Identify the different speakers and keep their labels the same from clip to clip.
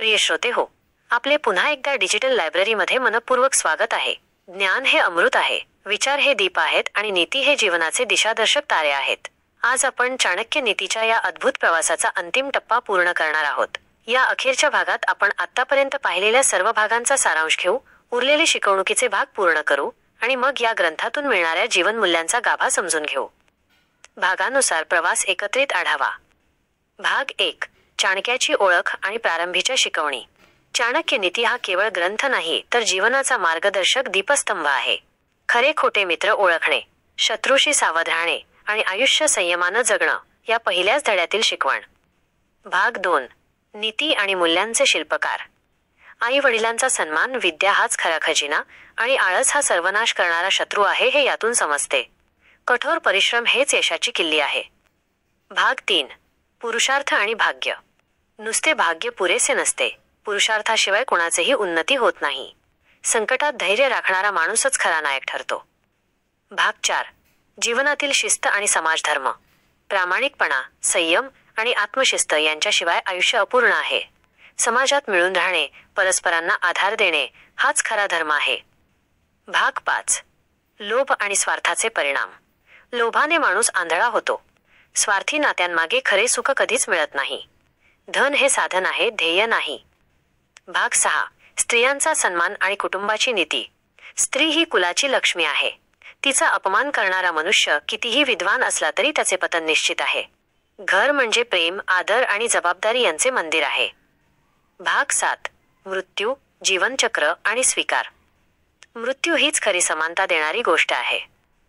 Speaker 1: प्रिय श्रोते हो, आपले पुन्हा एकदा डिजिटल लायब्ररीमध्ये मनपूर्वक स्वागत आहे. ज्ञान हे अमृत आहे, विचार हे दीप आहेत आणि नीती हे जीवनाचे दिशादर्शक तारे आहेत. आज आपण चाणक्य नीतीच्या या अद्भुत प्रवासाचा अंतिम टप्पा पूर्ण करणार आहोत. या अखेरच्या भागात आपण आतापर्यंत पाहिलेल्या सर्व भागांचा सारांश घेऊ, उरलेले शिकवणुकीचे भाग पूर्ण करू आणि मग या ग्रंथातून मिळणाऱ्या जीवनमूल्यांचा गाभा समजून घेऊ. भागानुसार प्रवास एकत्रित आढावा. भाग 1. चाणक्याची ओळख आणि प्रारंभीच्या शिकवणी. चाणक्य नीती हा केवळ ग्रंथ नाही तर जीवनाचा मार्गदर्शक दीपस्तंभ आहे. खरे खोटे मित्र ओळखणे, शत्रूशी सावध राहणे आणि आयुष्य संयमानं जगणं या पहिल्याच धड्यातील शिकवण. भाग 2. नीती आणि मूल्यांचे शिल्पकार. आई वडिलांचा सन्मान, विद्या हाच खरा खजिना आणि आळस हा सर्वनाश करणारा शत्रू आहे हे यातून समजते. कठोर परिश्रम हेच यशाची किल्ली आहे. भाग 3. पुरुषार्थ आणि भाग्य. नुसते भाग्य पुरेसे नसते, पुरुषार्थाशिवाय कोणाचेही उन्नती होत नाही. संकटात धैर्य राखणारा माणूसच खरा नायक ठरतो. भाग 4. जीवनातील शिस्त आणि समाजधर्म. प्रामाणिकपणा, संयम आणि आत्मशिस्त यांच्याशिवाय आयुष्य अपूर्ण आहे. समाजात मिळून राहणे, परस्परांना आधार देणे हाच खरा धर्म आहे. भाग 5. लोभ आणि स्वार्थाचे परिणाम. लोभाने माणूस आंधळा होतो. स्वार्थी नात्यांमागे खरे सुख कधीच मिळत नाही. धन हे साधन आहे, ध्येय नाही. भाग 6. स्त्रियांचा सन्मान आणि कुटुंबाची नीती. स्त्री ही कुलाची लक्ष्मी आहे. तिचा अपमान करणारा मनुष्य कितीही विद्वान असला तरी त्याचे पतन निश्चित आहे. घर म्हणजे प्रेम, आदर आणि जबाबदारी यांचे मंदिर आहे. भाग 7. मृत्यू, जीवनचक्र आणि स्वीकार. मृत्यू हीच खरी समानता देणारी गोष्ट आहे.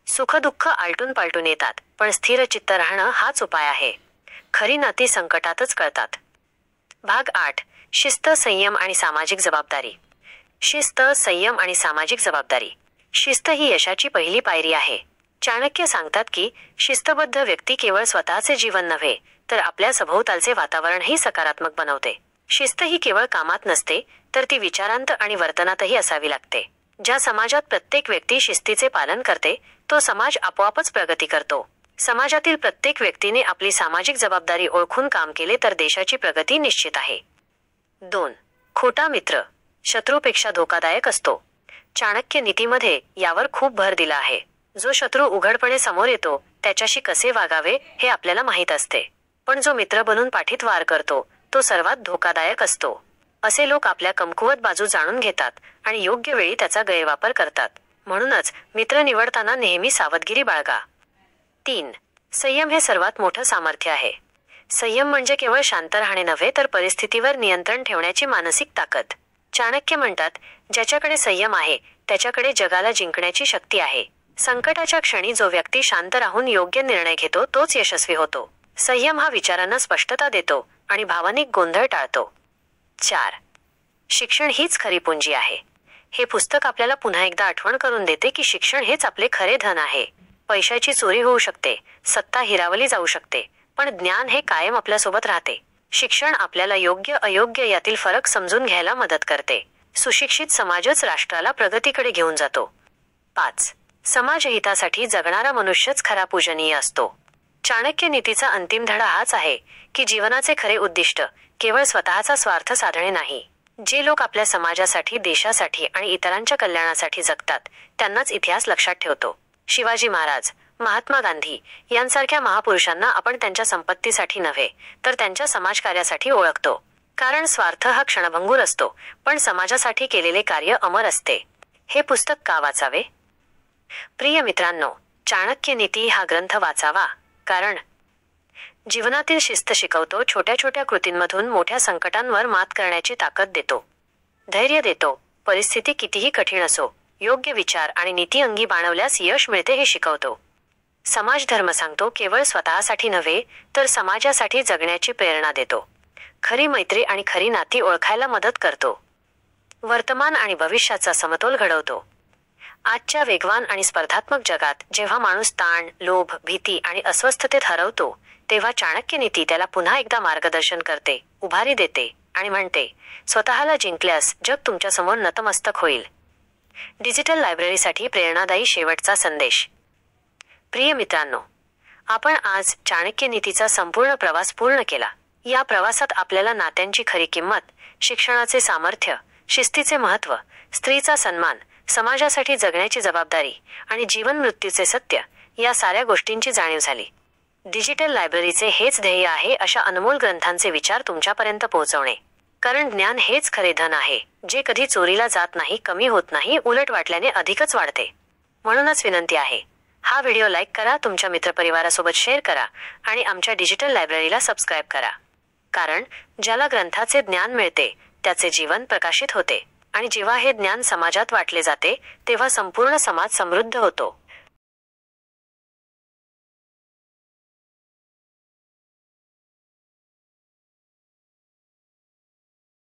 Speaker 1: सुख दुःख आलटून पालटून येतात, पण स्थिर चित्त राहणं हाच उपाय आहे. खरी नाती संकटातच कळतात. भाग 8. शिस्त, संयम आणि सामाजिक जबाबदारी. शिस्त, संयम आणि सामाजिक जबाबदारी. शिस्त ही यशाची पहिली पायरी आहे. चाणक्य सांगतात की शिस्तबद्ध व्यक्ती केवळ स्वतःचे जीवन नव्हे तर आपल्या सभोवतालचे वातावरणही सकारात्मक बनवते. शिस्त ही केवळ कामात नसते तर ती विचारांत आणि वर्तनातही असावी लागते. ज्या समाजात प्रत्येक व्यक्ती शिस्तीचे पालन करते तो समाज आपोआपच प्रगती करतो. समाजातील प्रत्येक व्यक्तीने आपली सामाजिक जबाबदारी ओळखून काम केले तर देशाची प्रगती निश्चित आहे. 2. खोटा मित्र, शत्रूपेक्षा धोकादायक असतो. चाणक्य नीतीमध्ये यावर खूप भर दिला आहे. जो शत्रू उघडपणे समोर येतो त्याच्याशी कसे वागावे हे आपल्याला माहीत असते, पण जो मित्र बनून पाठीत वार करतो तो सर्वात धोकादायक असतो. असे लोक आपल्या कमकुवत बाजू जाणून घेतात आणि योग्य वेळी त्याचा गैरवापर करतात. म्हणूनच मित्र निवडताना नेहमी सावधगिरी बाळगा. 3. संयम हे सर्वात मोठं सामर्थ्य आहे. संयम म्हणजे केवळ शांत राहणे नव्हे तर परिस्थितीवर नियंत्रण ठेवण्याची मानसिक ताकद. चाणक्य म्हणतात, ज्याच्याकडे संयम आहे त्याच्याकडे जगाला जिंकण्याची शक्ती आहे. संकटाच्या क्षणी जो व्यक्ती शांत राहून योग्य निर्णय घेतो तोच यशस्वी होतो. संयम हा विचारांना स्पष्टता देतो आणि भावनिक गोंधळ टाळतो. 4. शिक्षण हीच खरी पुंजी आहे. हे पुस्तक आपल्याला पुन्हा एकदा आठवण करून देते की शिक्षण हेच आपले खरे धन आहे. पैशाची चोरी होऊ शकते, सत्ता हिरावली जाऊ शकते, पण ज्ञान हे कायम आपल्यासोबत राहते. शिक्षण आपल्याला योग्य अयोग्य यातील फरक समजून घ्यायला मदत करते. सुशिक्षित समाजच राष्ट्राला प्रगतीकडे घेऊन जातो. 5. समाजहितासाठी जगणारा मनुष्यच खरा पूजनीय असतो. चाणक्य नीतीचा अंतिम धडा हाच आहे की जीवनाचे खरे उद्दिष्ट केवळ स्वतःचा स्वार्थ साधणे नाही. जे लोक आपल्या समाजासाठी, देशासाठी आणि इतरांच्या कल्याणासाठी जगतात त्यांनाच इतिहास लक्षात ठेवतो. शिवाजी महाराज, महात्मा गांधी यांसारख्या महापुरुषांना आपण त्यांच्या संपत्तीसाठी नव्हे तर त्यांच्या समाजकार्यासाठी ओळखतो. कारण स्वार्थ हा क्षणभंगूर असतो, पण समाजासाठी केलेले कार्य अमर असते. हे पुस्तक का वाचावे? प्रिय मित्रांनो, चाणक्य नीती हा ग्रंथ वाचावा कारण जीवनातील शिस्त शिकवतो, छोट्या छोट्या कृतींमधून मोठ्या संकटांवर मात करण्याची ताकद देतो, धैर्य देतो. परिस्थिती कितीही कठीण असो, योग्य विचार आणि नीती अंगी बाणवल्यास यश मिळते हे शिकवतो. समाजधर्म सांगतो, केवळ स्वतःसाठी नव्हे तर समाजासाठी जगण्याची प्रेरणा देतो. खरी मैत्री आणि खरी नाती ओळखायला मदत करतो. वर्तमान आणि भविष्याचा समतोल घडवतो. आजच्या वेगवान आणि स्पर्धात्मक जगात जेव्हा माणूस ताण, लोभ, भीती आणि अस्वस्थतेत हरवतो तेव्हा चाणक्य नीती त्याला पुन्हा एकदा मार्गदर्शन करते, उभारी देते आणि म्हणते, स्वतःला जिंकल्यास जग तुमच्यासमोर नतमस्तक होईल. डिजिटल लायब्ररीसाठी प्रेरणादायी शेवटचा संदेश. प्रिय मित्रांनो, आपण आज चाणक्य नीतीचा संपूर्ण प्रवास पूर्ण केला. या प्रवासात आपल्याला नात्यांची खरी किंमत, शिक्षणाचे सामर्थ्य, शिस्तीचे महत्त्व, स्त्रीचा सन्मान, समाजासाठी जगण्याची जबाबदारी आणि जीवन मृत्यूचे सत्य या साऱ्या गोष्टींची जाणीव झाली. डिजिटल लायब्ररीचे हेच ध्येय आहे अशा अनमोल ग्रंथांचे विचार तुमच्यापर्यंत पोहोचवणे. कारण ज्ञान हेच खरे धन आहे, जे कधी चोरीला जात नाही, कमी होत नाही, उलट वाटल्याने अधिकच वाढते. म्हणूनच विनंती आहे, हा व्हिडिओ लाईक करा, तुमच्या मित्रपरिवारासोबत शेअर करा आणि आमच्या डिजिटल लायब्ररीला सबस्क्राईब करा. कारण ज्याला ग्रंथाचे ज्ञान मिळते त्याचे जीवन प्रकाशित होते आणि जेव्हा हे ज्ञान समाजात वाटले जाते तेव्हा संपूर्ण समाज समृद्ध होतो.